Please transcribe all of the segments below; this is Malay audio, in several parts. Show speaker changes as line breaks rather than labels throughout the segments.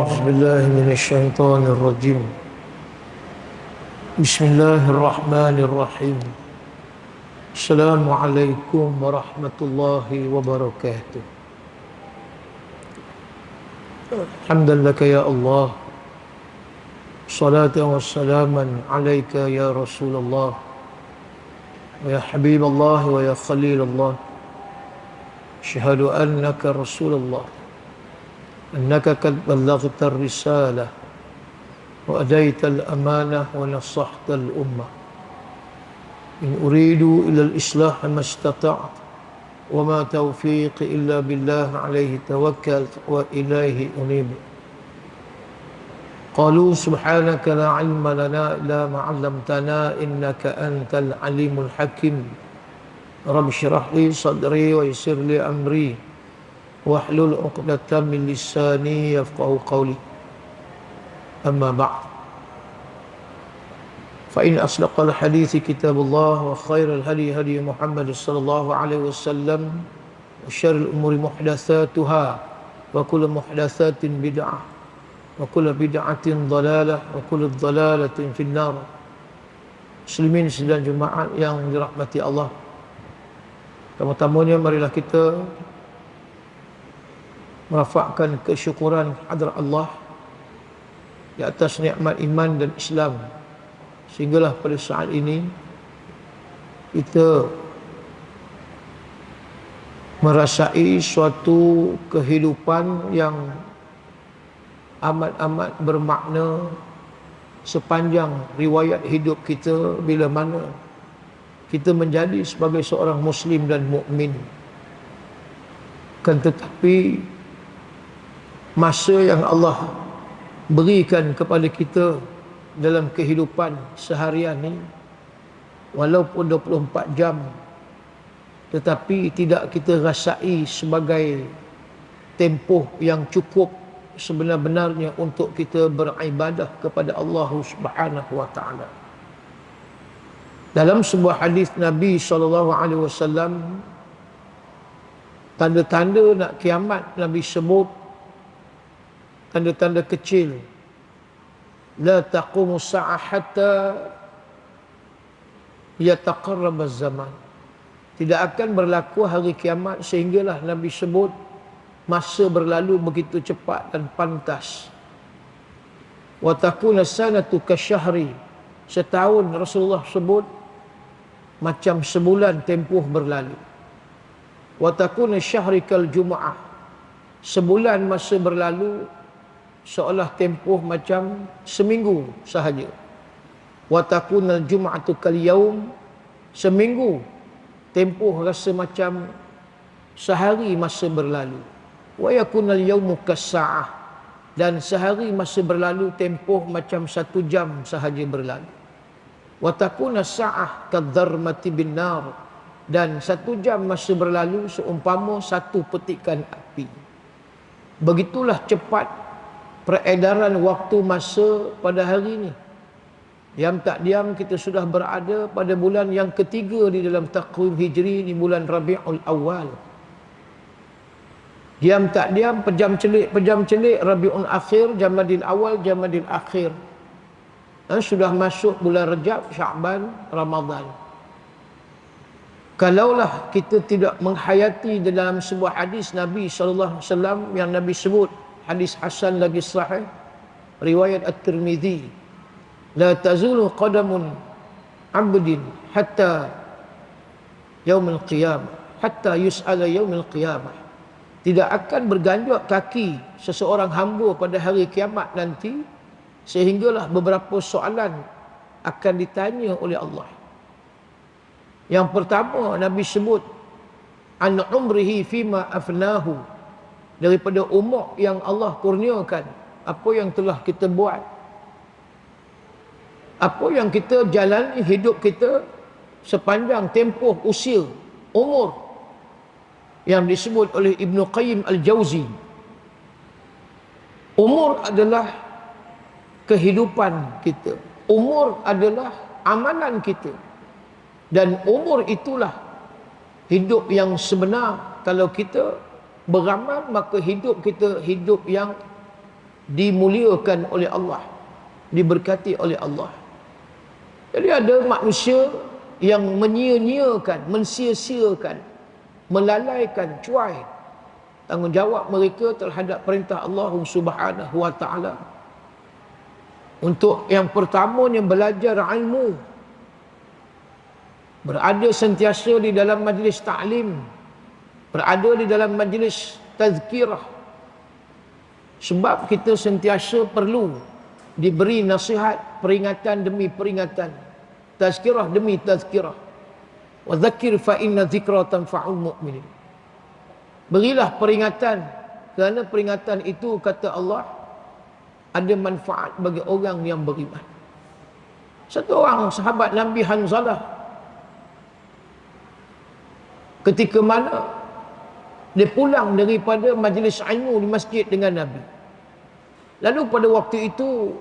أعوذ بالله من الشيطان الرجيم. بسم الله الرحمن الرحيم. السلام عليكم ورحمة الله وبركاته. حمدا لك يا الله، صلاة وسلاما عليك يا رسول الله ويا حبيب الله ويا خليل الله. أشهد أنك رسول الله، أنك قد بلغت الرسالة وأديت الأمانة ونصحت الأمة. إن أريد إلى الإصلاح ما استطعت وما توفيقي إلا بالله، عليه توكلت وإليه أنيب. قالوا سبحانك لا علم لنا إلا ما علمتنا إنك أنت العليم الحكيم. رب اشرح لي صدري ويسر لي أمري واحلل عقدة من لساني يفقهوا قولي. أما بعد، فإن أصدق الحديث كتاب الله وخير الهدي هدي محمد صلى الله عليه وسلم وشر الأمور محدثاتها وكل محدثات بدعة وكل بدعة ضلالة وكل ضلالة في النار. Muslimin sedang jemaat yang dirahmati Allah, pertama-tamanya marilah kita merafakkan kesyukuran hadrat Allah di atas nikmat iman dan Islam, sehinggalah pada saat ini kita merasai suatu kehidupan yang amat-amat bermakna sepanjang riwayat hidup kita, bila mana kita menjadi sebagai seorang Muslim dan mukmin. Kan tetapi masa yang Allah berikan kepada kita dalam kehidupan seharian ni, walaupun 24 jam, tetapi tidak kita rasai sebagai tempoh yang cukup sebenar-benarnya untuk kita beribadah kepada Allah Subhanahu wa taala. Dalam sebuah hadis Nabi SAW, tanda-tanda nak kiamat Nabi sebut tanda-tanda kecil. La taqumu sa'ah hatta yataqarrab az-zaman. Tidak akan berlaku hari kiamat sehinggalah Nabi sebut masa berlalu begitu cepat dan pantas. Wa takuna sanatu kasyahri. Setahun Rasulullah sebut macam sebulan tempoh berlalu. Wa takuna syahri kal jumu'ah. Sebulan masa berlalu seolah tempoh macam seminggu sahaja. Wa takunal jum'atu kal yaum. Seminggu tempoh rasa macam sehari masa berlalu. Wa yakunal yaumu kas-sa'ah. Dan sehari masa berlalu tempoh macam 1 jam sahaja berlalu. Wa takuna sa'ah kadharmati bin nar. Dan 1 jam masa berlalu seumpama 1 petikan api. Begitulah cepat peredaran waktu masa pada hari ini. Diam tak diam kita sudah berada pada bulan yang ketiga di dalam takwim hijri, di bulan Rabiul Awal. Diam tak diam, pejam celik Rabiul Akhir, Jamadil Awal, Jamadil Akhir. Sudah masuk bulan Rajab, Sya'ban, Ramadan. Kalaulah kita tidak menghayati dalam sebuah hadis Nabi SAW yang Nabi sebut, hadis hasan lagi sahih, riwayat At-Tirmidzi, la tazulu qadamun abdin hatta yaumil qiyamah, hatta yus'ala yaumil qiyamah. Tidak akan berganjak kaki seseorang hamba pada hari kiamat nanti sehinggalah beberapa soalan akan ditanya oleh Allah. Yang pertama Nabi sebut an umrihi fima afnahu, daripada umur yang Allah kurniakan, apa yang telah kita buat, apa yang kita jalani hidup kita sepanjang tempoh usia, umur, yang disebut oleh Ibn Qayyim Al-Jauzi. Umur adalah kehidupan kita, umur adalah amalan kita, dan umur itulah hidup yang sebenar. Kalau kita beramal, maka hidup kita hidup yang dimuliakan oleh Allah, diberkati oleh Allah. Jadi ada manusia yang menyia-nyiakan, mensia-siakan, melalaikan, cuai tanggungjawab mereka terhadap perintah Allah Subhanahu wa taala. Untuk yang pertamanya belajar ilmu, berada sentiasa di dalam majlis ta'lim, berada di dalam majlis tazkirah. Sebab kita sentiasa perlu diberi nasihat, peringatan demi peringatan, tazkirah demi tazkirah. Wa dzakir fa inna dzikra tanfa'ul mu'minin. Berilah peringatan, kerana peringatan itu kata Allah ada manfaat bagi orang yang beriman. Satu orang sahabat Nabi Hanzalah, ketika mana dia pulang daripada majlis ilmu di masjid dengan Nabi, lalu pada waktu itu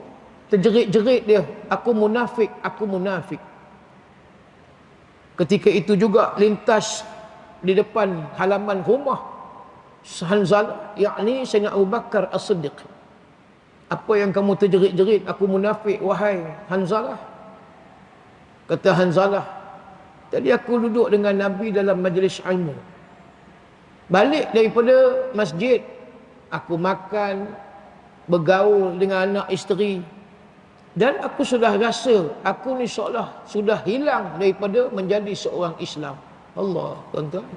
terjerit-jerit dia, aku munafik, aku munafik. Ketika itu juga lintas di depan halaman rumah Hanzalah, yakni Sayyidina Abu Bakar As-Siddiq. Apa yang kamu terjerit-jerit, aku munafik wahai Hanzalah? Kata Hanzalah, tadi aku duduk dengan Nabi dalam majlis ilmu. Balik daripada masjid, aku makan, bergaul dengan anak isteri, dan aku sudah rasa aku ni seolah sudah hilang daripada menjadi seorang Islam. Allah, tuan-tuan.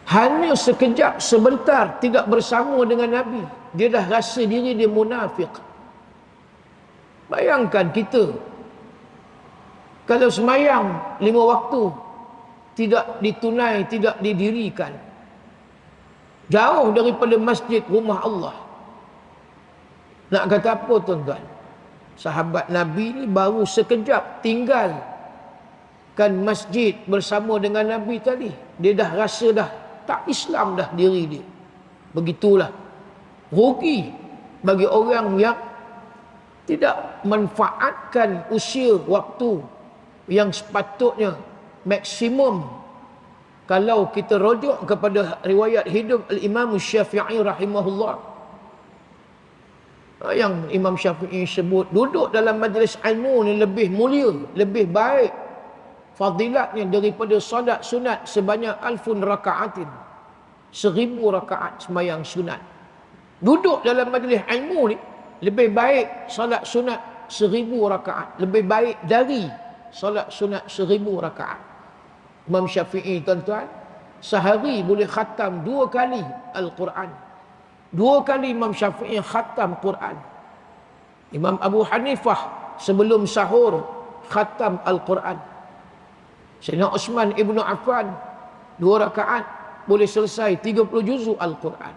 Hanya sekejap, sebentar tidak bersama dengan Nabi, dia dah rasa diri dia munafik. Bayangkan kita, kalau semayang 5 waktu tidak ditunai, tidak didirikan, jauh daripada masjid rumah Allah, nak kata apa tuan-tuan? Sahabat Nabi ni baru sekejap tinggalkan masjid bersama dengan Nabi tadi, dia dah rasa dah tak Islam dah diri dia. Begitulah rugi bagi orang yang tidak manfaatkan usia waktu yang sepatutnya maksimum. Kalau kita rujuk kepada riwayat hidup Al-Imam Syafi'i rahimahullah, yang Imam Syafi'i sebut duduk dalam majlis ilmu ni lebih mulia, lebih baik fadilatnya daripada solat sunat sebanyak 1000 rakaatin, 1000 rakaat sembahyang sunat. Duduk dalam majlis ilmu ni lebih baik solat sunat 1000 rakaat, lebih baik dari solat sunat 1000 rakaat. Imam Syafi'i tuan-tuan, sehari boleh khatam 2 kali Al-Quran. 2 kali Imam Syafi'i khatam Quran. Imam Abu Hanifah sebelum sahur khatam Al-Quran. Sayyidina Uthman Ibn Affan 2 rakaat boleh selesai 30 juzuk Al-Quran.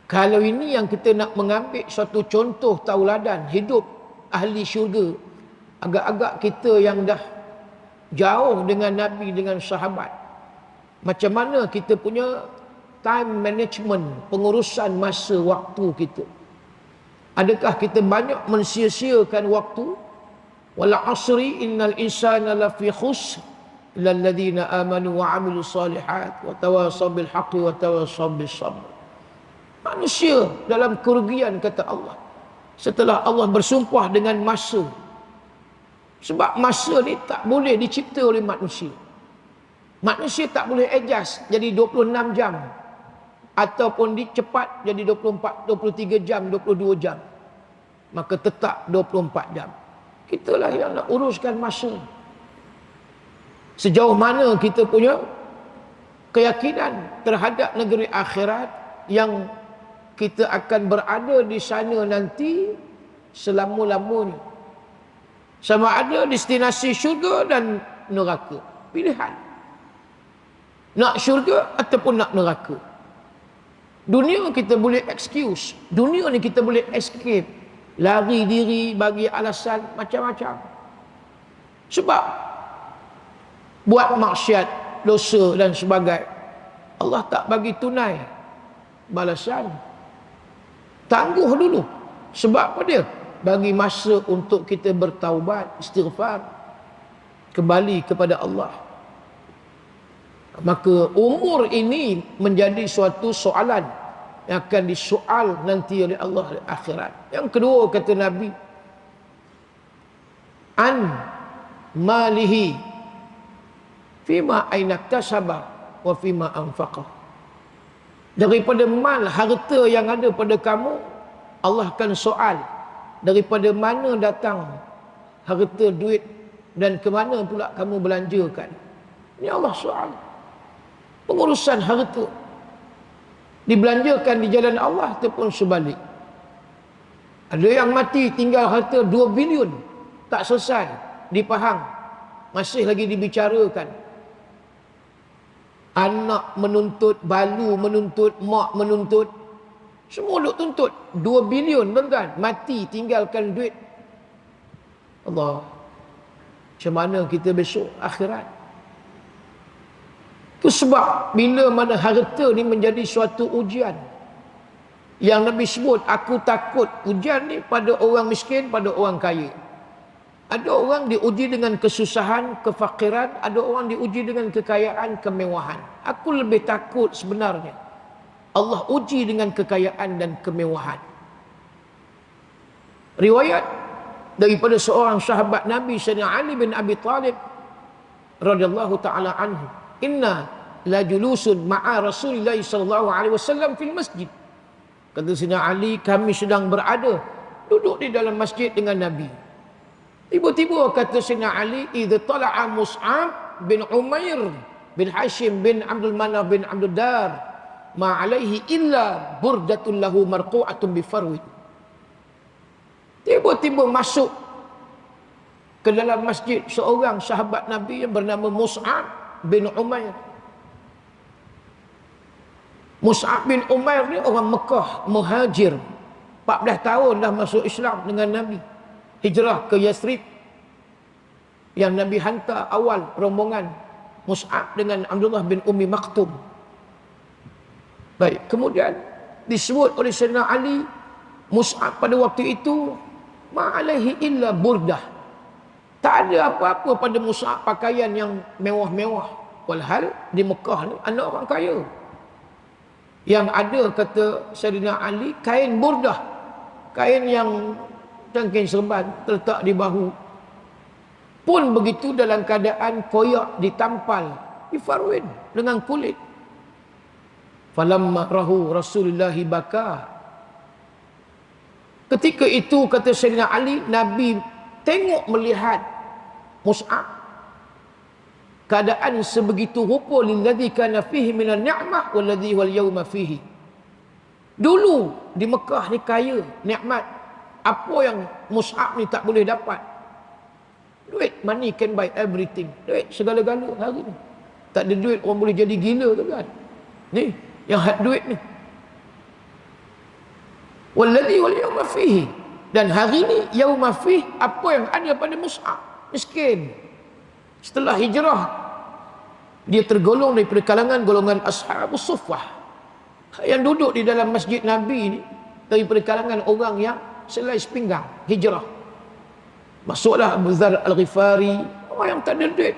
Kalau ini yang kita nak mengambil suatu contoh tauladan hidup ahli syurga, agak-agak kita yang dah jauh dengan Nabi, dengan sahabat, macam mana kita punya time management, pengurusan masa waktu kita? Adakah kita banyak mensia-siakan waktu? Wal asri innal insana lafi khusr illa alladhina amanu wa amilus solihat wa tawasaw bil haqqi wa tawasaw bis sabr. Manusia dalam kerugian kata Allah setelah Allah bersumpah dengan masa. Sebab masa ni tak boleh dicipta oleh manusia. Manusia tak boleh adjust jadi 26 jam ataupun dicepat jadi 24, 23 jam, 22 jam. Maka tetap 24 jam. Kitalah yang nak uruskan masa. Sejauh mana kita punya keyakinan terhadap negeri akhirat yang kita akan berada di sana nanti selama-lamanya. Sama ada destinasi syurga dan neraka. Pilihan. Nak syurga ataupun nak neraka. Dunia kita boleh excuse. Dunia ni kita boleh escape. Lari diri bagi alasan macam-macam. Sebab buat maksiat, dosa dan sebagainya, Allah tak bagi tunai balasan. Tangguh dulu. Sebab apa dia? Bagi masa untuk kita bertaubat, istighfar, kembali kepada Allah. Maka umur ini menjadi suatu soalan yang akan disoal nanti oleh Allah di akhirat. Yang kedua kata Nabi, an malihi fima ainaktasaba wa fima anfaqah. Daripada mal, harta yang ada pada kamu, Allah akan soal daripada mana datang harta, duit, dan ke mana pula kamu belanjakan. Ini Allah soal. Pengurusan harta dibelanjakan di jalan Allah ataupun sebalik. Ada yang mati tinggal harta 2 bilion, tak selesai dipahang, masih lagi dibicarakan. Anak menuntut, balu menuntut, mak menuntut, semua duk tuntut 2 bilion tuan-tuan, mati tinggalkan duit. Allah, macam mana kita besok akhirat? Itu sebab bila mana harta ni menjadi suatu ujian, yang Nabi sebut, aku takut ujian ni pada orang miskin, pada orang kaya. Ada orang diuji dengan kesusahan, kefakiran, ada orang diuji dengan kekayaan, kemewahan. Aku lebih takut sebenarnya Allah uji dengan kekayaan dan kemewahan. Riwayat daripada seorang sahabat Nabi, Sayyidina Ali bin Abi Talib radhiyallahu taala anhu, inna la julusun ma'a Rasulillah sallallahu alaihi wasallam fil masjid. Kata Sayyidina Ali, kami sedang berada, duduk di dalam masjid dengan Nabi. Tiba-tiba kata Sayyidina Ali, idza tala'a Mus'ab bin Umair bin Hashim bin Abdul Manaf bin Abdul Dar ma alaihi illa burdatul lahu marqu'atun bi farwi. Tiba-tiba masuk ke dalam masjid seorang sahabat Nabi yang bernama Mus'ab bin Umair. Mus'ab bin Umair ni orang Mekah, muhajir. 14 tahun dah masuk Islam dengan Nabi. Hijrah ke Yathrib. Yang Nabi hantar awal rombongan Mus'ab dengan Abdullah bin Ummi Maktum. Baik, kemudian disebut oleh Sayyidina Ali, Mus'ab pada waktu itu ma'alaihi illa burdah. Tak ada apa-apa pada Mus'ab pakaian yang mewah-mewah. Walhal di Mekah ni anak orang kaya. Yang ada, kata Sayyidina Ali, kain burdah, kain yang cangkir serban terletak di bahu, pun begitu dalam keadaan koyak ditampal bifarwin, dengan kulit. Falamma rahu Rasulullah baka. Ketika itu kata Sayyidina Ali, Nabi tengok melihat Mus'ab keadaan sebegitu rupa, lilladzi kana fihi minan ni'mah walladzi wal yawma fihi. Dulu di Mekah ni kaya, nikmat. Apa yang Mus'ab ni tak boleh dapat? Duit, money can buy everything. Duit segala-gala hari ni. Tak ada duit orang boleh jadi gila tu kan. Ni yang had duit ni. Walladzi wal yawma fihi. Dan hari ni yauma fihi, apa yang ada pada Mus'ab? Miskin. Setelah hijrah, dia tergolong daripada kalangan golongan Ashabus Suffah, yang duduk di dalam masjid Nabi ni, daripada kalangan orang yang selai sepinggang hijrah. Masuklah Abu Dzar Al-Ghifari, orang yang tak ada duit,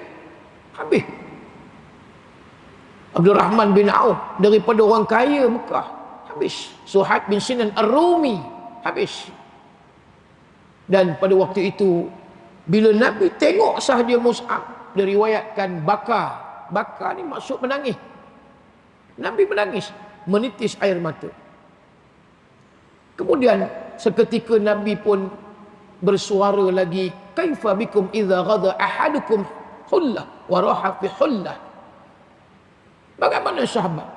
habis. Abdul Rahman bin Auf, daripada orang kaya Mekah, habis. Suhaib bin Sinan Ar-Rumi, habis. Dan pada waktu itu, bila Nabi tengok sahaja Mus'ab, diriwayatkan baka. Baka ni maksud menangis. Nabi menangis, menitis air mata. Kemudian seketika Nabi pun bersuara lagi, kaifa bikum idza ghada ahadukum hullah wa raha fi hullah. Bagaimana sahabat,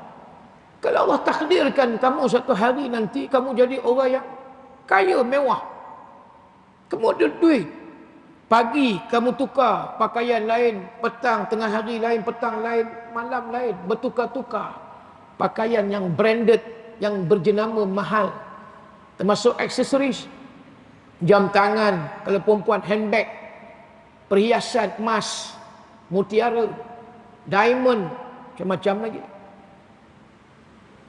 kalau Allah takdirkan kamu satu hari nanti kamu jadi orang yang kaya, mewah, kemudian duit, pagi kamu tukar pakaian lain, petang tengah hari lain, petang lain, malam lain, bertukar-tukar pakaian yang branded, yang berjenama mahal, termasuk aksesoris, jam tangan, kalau perempuan handbag, perhiasan emas, mutiara, diamond, macam-macam lagi.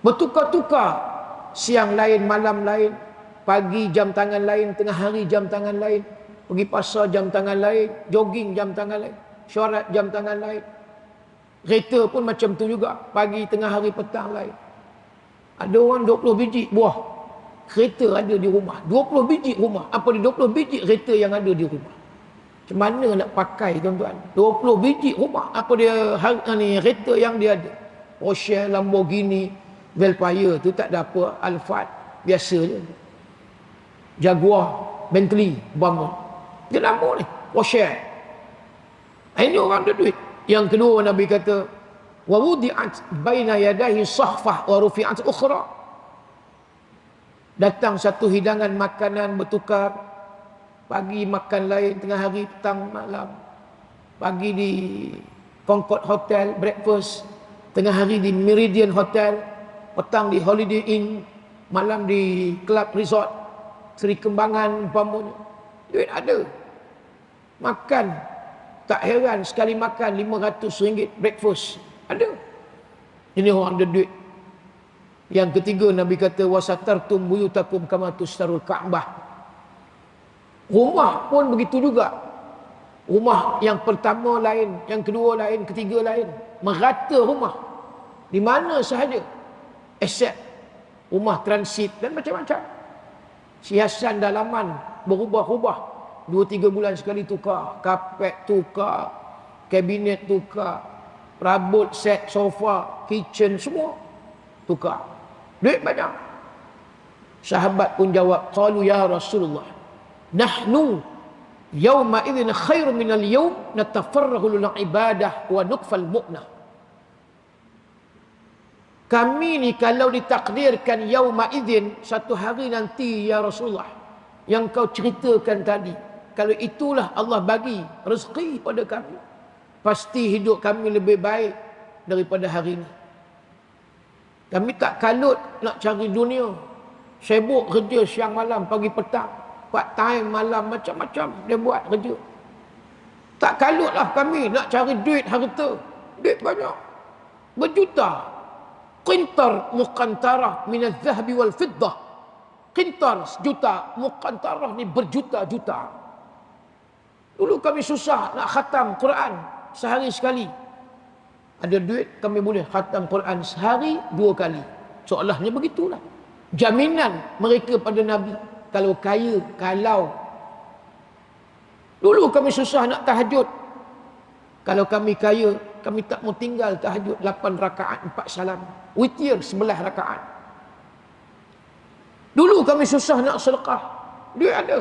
Bertukar-tukar, siang lain, malam lain, pagi jam tangan lain, tengah hari jam tangan lain, pergi pasar jam tangan lain, jogging jam tangan lain, syarat jam tangan lain. Kereta pun macam tu juga, pagi, tengah hari, petang lain. Ada orang 20 biji buah kereta ada di rumah. 20 biji rumah. Apa dia 20 biji kereta yang ada di rumah? Macam mana nak pakai tuan-tuan? 20 biji rumah. Apa dia ni kereta yang dia ada? Porsche, Lamborghini, Velfire tu tak ada apa. Alphard biasa je. Jaguar, Bentley, Bama. Dia nama ni Porsche. Ini orang ada duit. Yang kedua Nabi kata, wa wudi'at baina yadayhi sahfah wa rufi'at ukhra. Datang satu hidangan makanan bertukar. Pagi makan lain, tengah hari, petang, malam. Pagi di Concord Hotel, breakfast. Tengah hari di Meridian Hotel. Petang di Holiday Inn. Malam di Club Resort Seri Kembangan umpamanya. Duit ada. Makan. Tak heran sekali makan RM500 breakfast. Ada. Ini orang ada duit. Yang ketiga Nabi kata wasatartum buyutakum kama tustarul Ka'bah. Rumah pun begitu juga. Rumah yang pertama lain, yang kedua lain, ketiga lain. Merata rumah. Di mana sahaja. Except rumah transit dan macam-macam. Hiasan dalaman berubah-ubah. 2-3 bulan sekali tukar. Kapet tukar. Kabinet tukar. Perabot set sofa, kitchen semua tukar. Duit banyak. Sahabat pun jawab, qalu ya Rasulullah, nahnu yawma idzin khairu minal yawm natafarrahu lil ibadah wa nukfal mu'nah. Kami ni kalau ditakdirkan yauma idzin, satu hari nanti ya Rasulullah yang kau ceritakan tadi, kalau itulah Allah bagi rezeki pada kami, pasti hidup kami lebih baik daripada hari ini. Kami tak kalut nak cari dunia. Sibuk kerja siang malam, pagi petang, part time malam, macam-macam dia buat kerja. Tak kalutlah kami nak cari duit harta. Duit banyak. Berjuta. Qintar muqantarah min az-zahabi wal fiddah. Qintar sejuta, muqantarah ni berjuta-juta. Dulu kami susah nak khatam Quran sehari sekali. Ada duit kami boleh khatam Quran sehari 2 kali. Seolahnya begitulah. Jaminan mereka pada Nabi. Kalau kaya, kalau. Dulu kami susah nak tahajud. Kalau kami kaya, kami tak mau tinggal tahajud 8 rakaat 4 salam. Witir 11 rakaat. Dulu kami susah nak sedekah. Duit ada.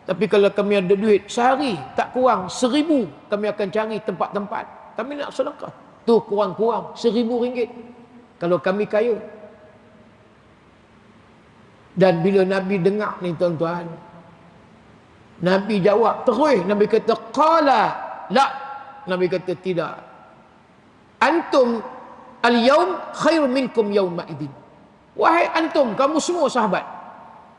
Tapi kalau kami ada duit sehari tak kurang 1000, kami akan cari tempat-tempat. Kami nak sedekah. Tu kurang-kurang RM1000. Kalau kami kaya. Dan bila Nabi dengar ni tuan-tuan, Nabi jawab terus. Nabi kata qala la. Nabi kata tidak. Antum al-yawm khairu minkum yawma idzin. Wahai antum, kamu semua sahabat,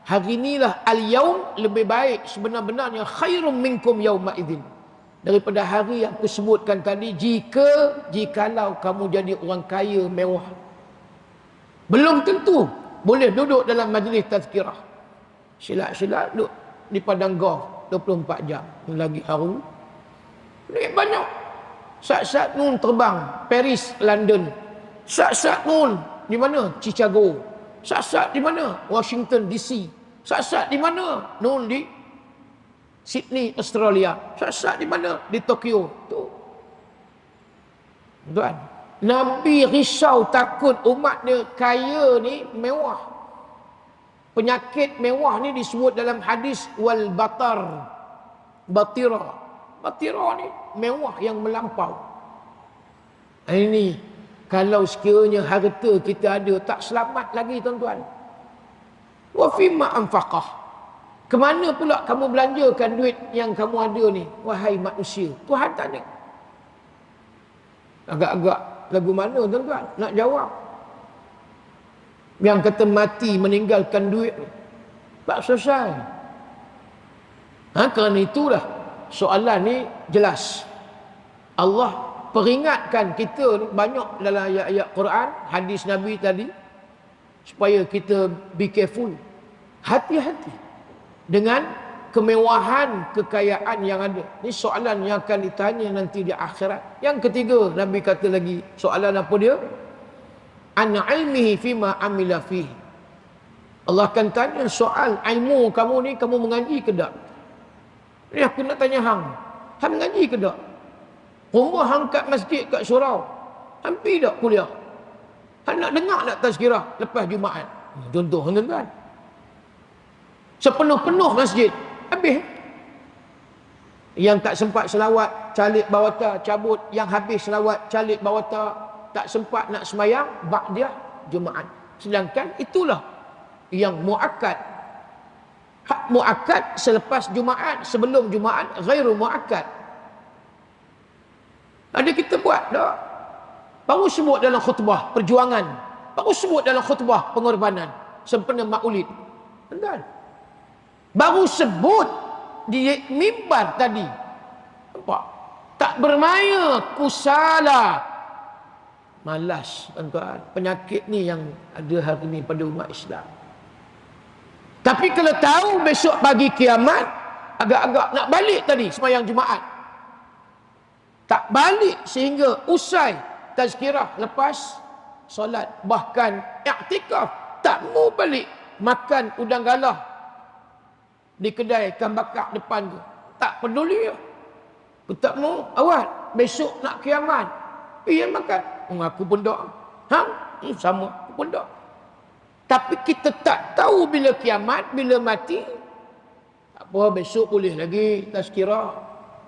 hari inilah al-yawm lebih baik sebenar-benarnya khairum minkum yawma idzin, daripada hari yang aku sebutkan tadi, jikalau kamu jadi orang kaya mewah. Belum tentu boleh duduk dalam majlis tazkirah. Silat-silat duduk di padang golf 24 jam. Lagi haru. Duit banyak. Sat-sat nun terbang Paris, London. Sat-sat nun di mana? Chicago. Sat-sat di mana? Washington DC. Sat-sat di mana? Nun di Sydney, Australia. Sat-sat di mana? Di Tokyo. Tu. Tuan, Nabi risau takut umat dia kaya ni mewah. Penyakit mewah ni disebut dalam hadis wal batar. Batira. Batira ni mewah yang melampau. Ini kalau sekiranya harta kita ada, tak selamat lagi tuan-tuan. Wa fima anfaqah. Kemana pula kamu belanjakan duit yang kamu ada ni, wahai manusia? Tuhan tanya. Agak-agak lagu mana tuan-tuan nak jawab? Yang kata mati meninggalkan duit ni, tak selesai. Kerana itulah soalan ni jelas. Allah peringatkan kita ni banyak dalam ayat-ayat Quran, hadis Nabi tadi, supaya kita be careful. Hati-hati dengan kemewahan kekayaan yang ada. Ini soalan yang akan ditanya nanti di akhirat. Yang ketiga, Nabi kata lagi, soalan apa dia? an ilmihi fima amila fihi. Allah akan tanya soal ilmu kamu ni, kamu mengaji ke tak? Ni aku nak tanya hang. Hang mengaji ke tak? Rumah hang kat masjid kat surau. Hampir tak kuliah? Hang nak dengar tak tazkirah lepas Jumaat? Contoh tuan-tuan. Sepenuh-penuh masjid. Habis. Yang tak sempat selawat, calik bawata, cabut. Yang habis selawat, calik bawata, tak sempat nak semayang, ba'diyah Jumaat. Sedangkan itulah yang muakkad. Hak muakkad selepas Jumaat, sebelum Jumaat ghairu muakkad. Ada kita buat tak? Baru sebut dalam khutbah perjuangan, baru sebut dalam khutbah pengorbanan sempena Maulid. Tuan-tuan, baru sebut di mimbar tadi. Nampak? Tak bermaya, kusala. Malas, tuan-tuan. Penyakit ni yang ada hari ni pada umat Islam. Tapi kalau tahu besok pagi kiamat, agak-agak nak balik tadi sembahyang Jumaat. Tak balik sehingga usai tazkirah lepas solat. Bahkan i'tikaf, tak mau balik makan udang galah di kedai ikan bakar depan tu. Tak peduli. Aku tak mau, awal besok nak kiamat. Pergi makan. Aku pun doa. Sama, aku pun doa. Tapi kita tak tahu bila kiamat, bila mati. Tak apa, besok boleh lagi tazkirah.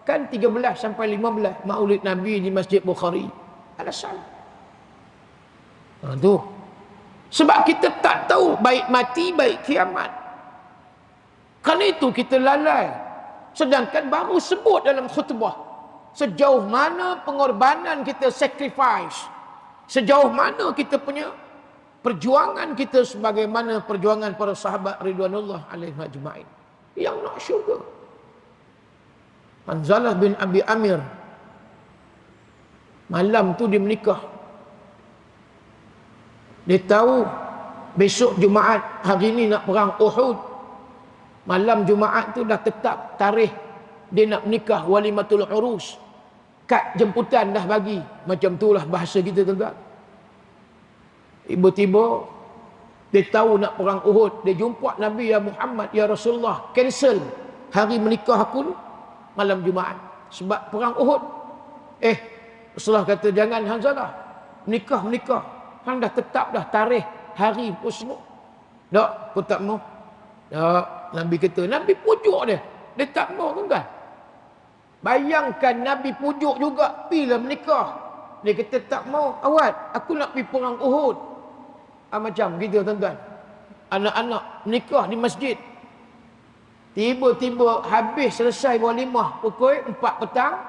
Kan 13 sampai 15 Maulid Nabi di Masjid Bukhari. Alasan. Tu. Sebab kita tak tahu baik mati, baik kiamat. Kerana itu kita lalai. Sedangkan baru sebut dalam khutbah. Sejauh mana pengorbanan kita, sacrifice. Sejauh mana kita punya perjuangan kita sebagaimana perjuangan para sahabat Ridwanullah alaihim ajma'in. Yang nak syurga. Hanzalah bin Abi Amir. Malam tu dia menikah. Dia tahu besok Jumaat, hari ni nak perang Uhud. Malam Jumaat tu dah tetap tarikh dia nak menikah, walimatul urus. Kad jemputan dah bagi. Macam itulah bahasa kita, tuan-tuan. Tiba-tiba dia tahu nak perang Uhud. Dia jumpa Nabi, ya Muhammad, ya Rasulullah, cancel hari menikah aku ni malam Jumaat sebab perang Uhud. Rasulullah kata, jangan Hanzalah, menikah. Hang dah tetap dah tarikh, hari pun semua. Tak, aku tak mau. Tak, Nabi kata, Nabi pujuk dia. Dia tak mau, tuan-tuan. Bayangkan Nabi pujuk juga, bila menikah. Dia kata tak mau, awat, aku nak pergi perang Uhud. Macam gitu, tuan-tuan. Anak-anak menikah di masjid. Tiba-tiba habis selesai walimah pukul 4 petang.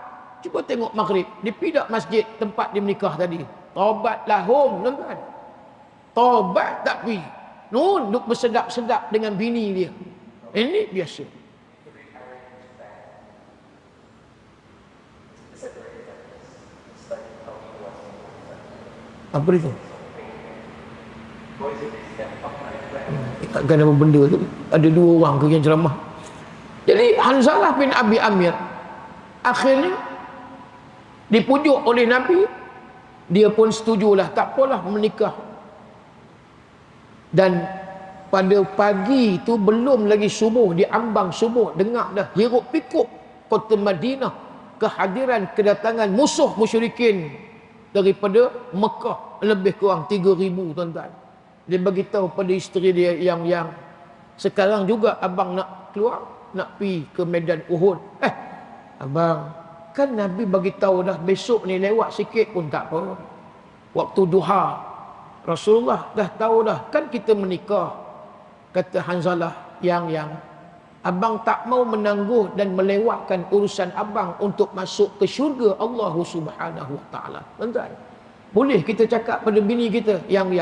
Cuba tengok maghrib. Dia pergi tak masjid tempat dia menikah tadi. Taubatlah home, tuan-tuan. Taubat tak pergi. Nun, duk bersedap-sedap dengan bini dia. Ini biasa. Apa itu? Takkan apa benda tu. Ada 2 orang ke yang ceramah. Jadi Hanzalah bin Abi Amir akhirnya dipujuk oleh Nabi. Dia pun setujulah, tak apalah menikah. Dan pada pagi itu belum lagi subuh, di ambang subuh, dengar dah hiruk pikuk kota Madinah kehadiran kedatangan musuh musyrikin daripada Mekah, lebih kurang 3,000, tuan-tuan. Dia beritahu pada isteri dia yang sekarang juga abang nak keluar, nak pergi ke medan Uhud. Abang, kan Nabi bagi tahu dah besok ni lewat sikit pun tak apa. Waktu duha, Rasulullah dah tahu dah, kan kita menikah. Kata Hanzalah, yang abang tak mau menangguh dan melewatkan urusan abang untuk masuk ke syurga Allah Subhanahu Wa Taala. Tuan-tuan, boleh kita cakap pada bini kita yang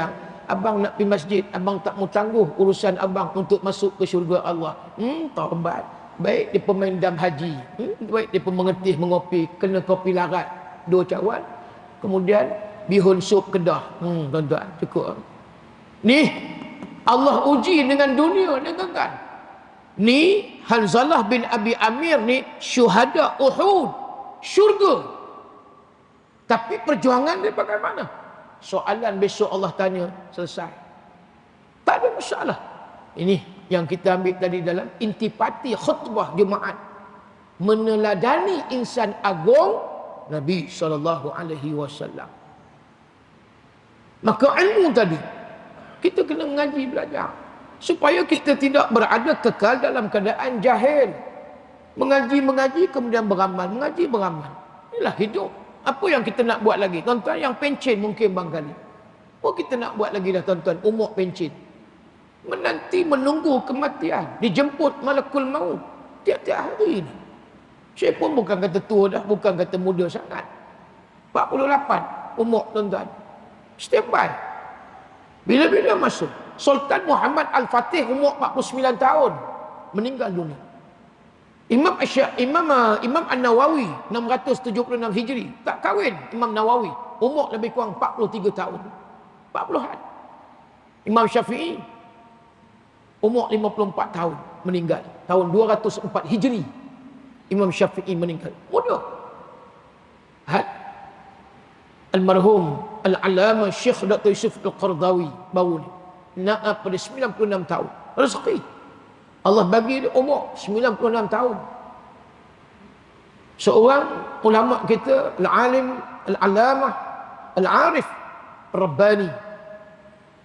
abang nak pergi masjid, abang tak mau tangguh urusan abang untuk masuk ke syurga Allah. Taubat. Baik dia pemain dam haji, baik dia pun mengetih mengopi, kena kopi larat 2 cawan, kemudian bihun sup kedah. Tuan-tuan, cukup. Ni Allah uji dengan dunia ni, tuan-tuan. Ni Hanzalah bin Abi Amir ni syuhada Uhud, syurga. Tapi perjuangan dia bagaimana? Soalan besok Allah tanya, selesai. Tak ada masalah. Ini yang kita ambil tadi dalam intipati khutbah Jumaat. Meneladani insan agung Nabi SAW. Maka ilmu tadi, kita kena mengaji, belajar. Supaya kita tidak berada kekal dalam keadaan jahil. Mengaji, kemudian beramal. Mengaji, beramal. Inilah hidup. Apa yang kita nak buat lagi? Tuan-tuan, yang pencen mungkin barangkali. Apa kita nak buat lagi dah tuan-tuan? Umur pencen. Menanti menunggu kematian. Dijemput malakul maut. Tiap-tiap hari ni. Saya pun bukan kata tua dah. Bukan kata muda sangat. 48 umur tuan-tuan. Standby. Bila-bila masuk. Sultan Muhammad Al-Fatih umur 49 tahun. Meninggal dunia. Imam An-Nawawi 676 Hijri tak kahwin. Imam Nawawi umur lebih kurang 43 tahun. 40-an. Imam Syafi'i umur 54 tahun meninggal. Tahun 204 Hijri. Imam Syafi'i meninggal. Muda. Almarhum Al-Allamah Syekh Dr. Yusuf Al-Qardawi baru ni. Naab pada 96 tahun. Rezeki. Allah bagi dia umur 96 tahun. Seorang ulama kita, al-alim, al-alamah, al-arif, Rabbani.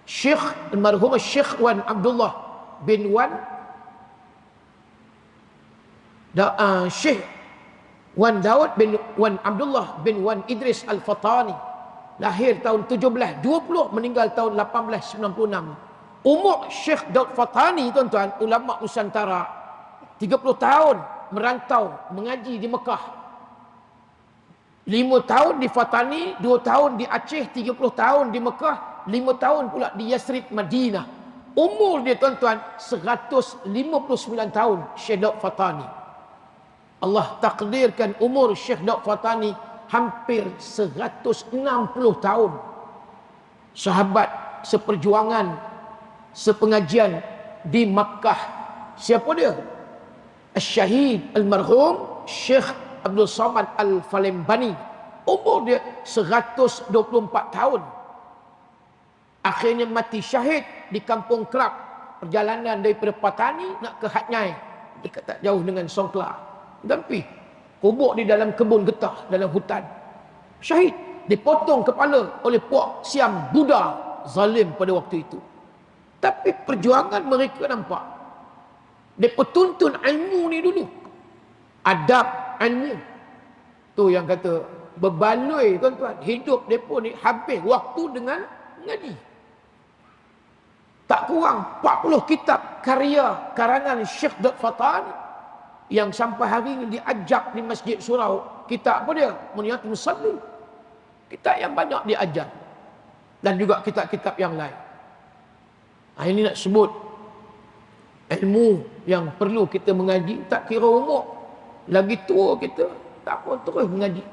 Syekh, almarhum Syekh Wan Abdullah bin Syekh Wan Daud bin Wan Abdullah bin Wan Idris Al-Fatani. Lahir tahun 1720, meninggal tahun 1896. Umur Syekh Daud Fatani, tuan-tuan, ulama Nusantara, 30 tahun merantau mengaji di Mekah. 5 tahun di Fatani, 2 tahun di Aceh, 30 tahun di Mekah, 5 tahun pula di Yasrib, Madinah. Umur dia, tuan-tuan, 159 tahun Syekh Daud Fatani. Allah takdirkan umur Syekh Daud Fatani hampir 160 tahun. Sahabat seperjuangan, sepengajian di Makkah. Siapa dia? Al-Syahid Al-Marhum Syekh Abdul Samad Al-Falembani. Umur dia 124 tahun. Akhirnya mati syahid di Kampung Kelab. Perjalanan daripada Patani nak ke Hatnyai. Dekat tak jauh dengan Songkla. Tapi kubur di dalam kebun getah, dalam hutan. Syahid. Dipotong kepala oleh puak Siam Buddha zalim pada waktu itu. Tapi perjuangan mereka nampak. Mereka tuntun ilmu ni dulu. Adab ilmu. Tu yang kata berbaloi, tuan-tuan. Hidup mereka ni habis waktu dengan ngaji. Tak kurang 40 kitab karya karangan Syekh Daud Fatani yang sampai hari ini diajak di Masjid Surau. Kitab apa dia? Muniatul Musalli. Kitab yang banyak diajar. Dan juga kitab-kitab yang lain. Ini nak sebut ilmu yang perlu kita mengaji. Tak kira umur. Lagi tua kita, tak apa, terus mengaji.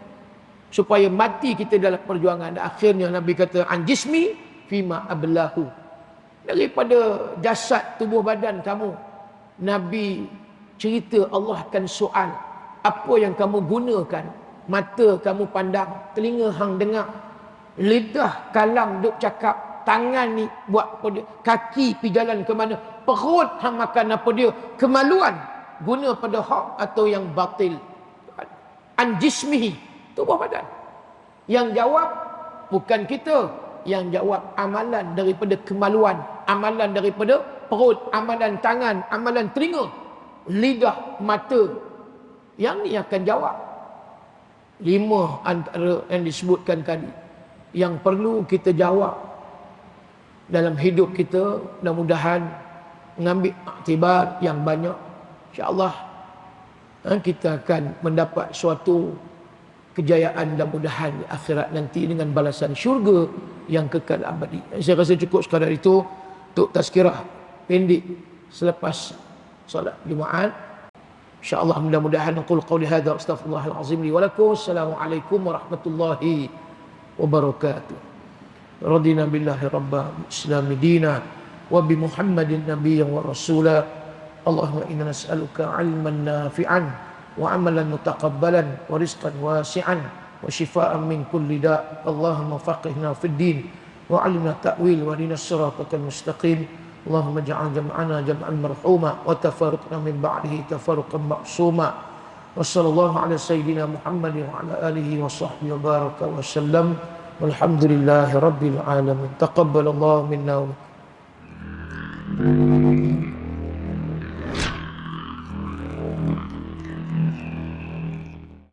Supaya mati kita dalam perjuangan. Dan akhirnya Nabi kata, an jismi fima ablahu. Daripada jasad tubuh badan kamu, Nabi cerita Allah akan soal. Apa yang kamu gunakan? Mata kamu pandang, telinga hang dengar, lidah kalam duk cakap, tangan ni buat apa dia, kaki pi jalan ke mana, perut hang makan apa dia, kemaluan guna pada hak atau yang batil. An jismihi, tubuh badan. Yang jawab bukan kita, yang jawab amalan daripada kemaluan, amalan daripada perut, amalan tangan, amalan telinga, lidah, mata. Yang ni akan jawab. 5 antara yang disebutkan tadi yang perlu kita jawab dalam hidup kita. Mudah-mudahan mengambil iktibar yang banyak, insya-Allah kita akan mendapat suatu kejayaan dan mudahan di akhirat nanti dengan balasan syurga yang kekal abadi. Saya rasa cukup sekadar itu untuk tazkirah pendek selepas solat Jumaat. InsyaAllah mudah-mudahan aqul qawli hadza astaghfirullahal azim li wa lakum. Assalamualaikum warahmatullahi wabarakatuh. Radina billahi rabba, islami dina, wa bi Muhammadin nabiyyan wa rasula. Allahumma inna nas'aluka ilman nafi'an wa amalan mutaqabbalan wa rizqan wasi'an وشفاء من كل داء. اللهم فقهنا في الدين وعلمنا التأويل واهدنا الصراط المستقيم. اللهم اجعل جمعنا جمعا مرحوما وتفرقنا من بعده تفرقا معصوما. وصلى الله على سيدنا محمد وعلى آله وصحبه وبارك وسلم والحمد لله رب العالمين. تقبل الله منا ومنكم.